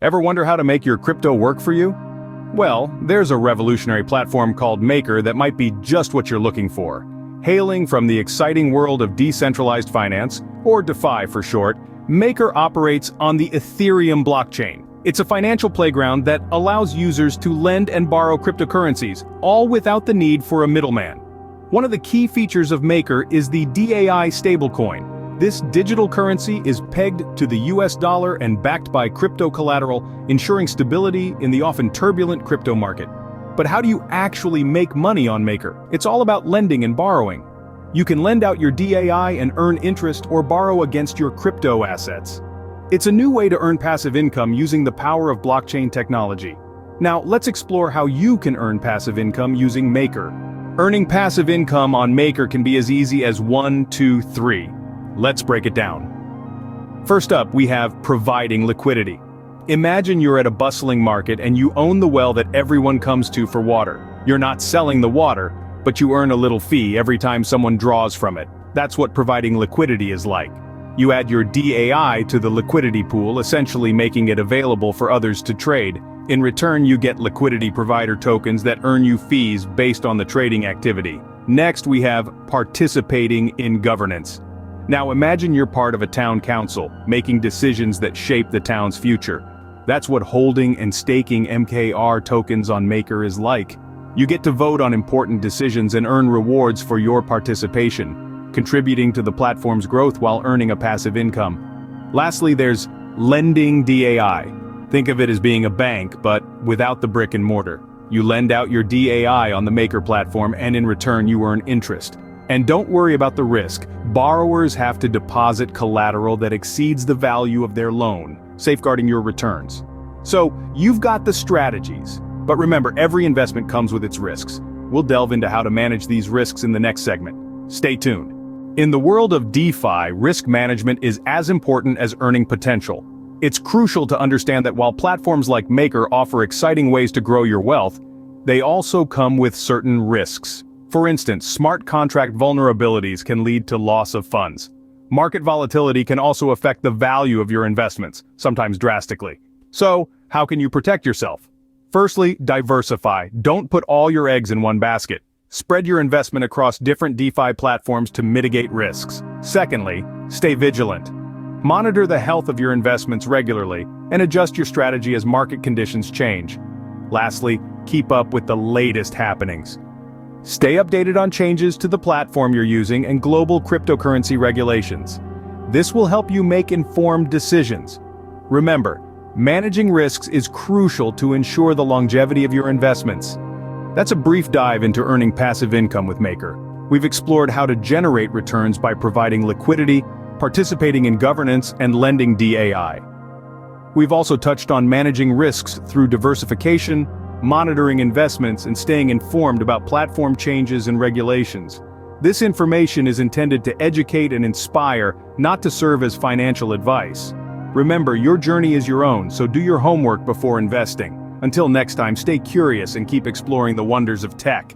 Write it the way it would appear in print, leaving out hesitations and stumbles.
Ever wonder how to make your crypto work for you? Well, there's a revolutionary platform called Maker that might be just what you're looking for. Hailing from the exciting world of decentralized finance, or DeFi for short, Maker operates on the Ethereum blockchain. It's a financial playground that allows users to lend and borrow cryptocurrencies, all without the need for a middleman. One of the key features of Maker is the DAI stablecoin. This digital currency is pegged to the US dollar and backed by crypto collateral, ensuring stability in the often turbulent crypto market. But how do you actually make money on Maker? It's all about lending and borrowing. You can lend out your DAI and earn interest or borrow against your crypto assets. It's a new way to earn passive income using the power of blockchain technology. Now, let's explore how you can earn passive income using Maker. Earning passive income on Maker can be as easy as 1, 2, 3. Let's break it down. First up, we have providing liquidity. Imagine you're at a bustling market and you own the well that everyone comes to for water. You're not selling the water, but you earn a little fee every time someone draws from it. That's what providing liquidity is like. You add your DAI to the liquidity pool, essentially making it available for others to trade. In return, you get liquidity provider tokens that earn you fees based on the trading activity. Next, we have participating in governance. Now imagine you're part of a town council, making decisions that shape the town's future. That's what holding and staking MKR tokens on Maker is like. You get to vote on important decisions and earn rewards for your participation, contributing to the platform's growth while earning a passive income. Lastly, there's lending DAI. Think of it as being a bank, but without the brick and mortar. You lend out your DAI on the Maker platform and in return you earn interest. And don't worry about the risk. Borrowers have to deposit collateral that exceeds the value of their loan, safeguarding your returns. So, you've got the strategies. But remember, every investment comes with its risks. We'll delve into how to manage these risks in the next segment. Stay tuned. In the world of DeFi, risk management is as important as earning potential. It's crucial to understand that while platforms like Maker offer exciting ways to grow your wealth, they also come with certain risks. For instance, smart contract vulnerabilities can lead to loss of funds. Market volatility can also affect the value of your investments, sometimes drastically. So, how can you protect yourself? Firstly, diversify. Don't put all your eggs in one basket. Spread your investment across different DeFi platforms to mitigate risks. Secondly, stay vigilant. Monitor the health of your investments regularly and adjust your strategy as market conditions change. Lastly, keep up with the latest happenings. Stay updated on changes to the platform you're using and global cryptocurrency regulations. This will help you make informed decisions. Remember, managing risks is crucial to ensure the longevity of your investments. That's a brief dive into earning passive income with Maker. We've explored how to generate returns by providing liquidity, participating in governance, and lending DAI. We've also touched on managing risks through diversification, monitoring investments, and staying informed about platform changes and regulations. This information is intended to educate and inspire, not to serve as financial advice. Remember, your journey is your own, so do your homework before investing. Until next time, stay curious and keep exploring the wonders of tech.